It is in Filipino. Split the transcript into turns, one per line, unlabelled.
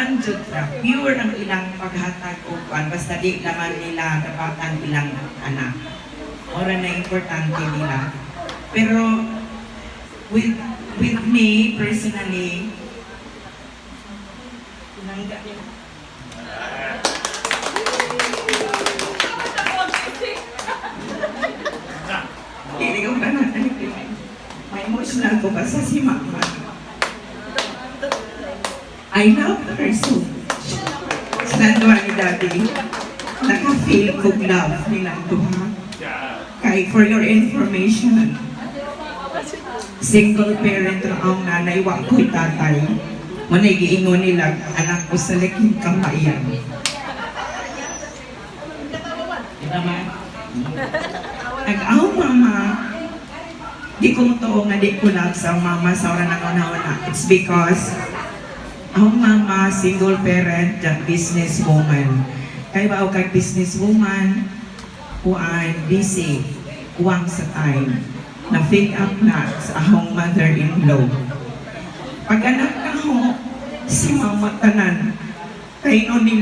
kuan jud ra pure ang ilang paghatag o kuan basta di naman nila dapatan ilang anak. Ora na importante nila. Pero with me personally, hindi ko ba na may emotional ko ba sa si Mama? I love her so much. Sinanduan ni Daddy, naka-feel ko love nilang duha. Kay for your information, single parent ra ang nanay, wa ko'y tatay. Manay giingon nila, anak ko sa laking kamayan. Nag-aw mama, di ko to nga di ko love sa mama sa oras na. It's because ang mama, single parent, business woman. Kaya ba ako kay business woman, kuan busy, kuwang sa time, na fill up na sa akong mother-in-law. Pag anak ako, si mama tanan, kay no nila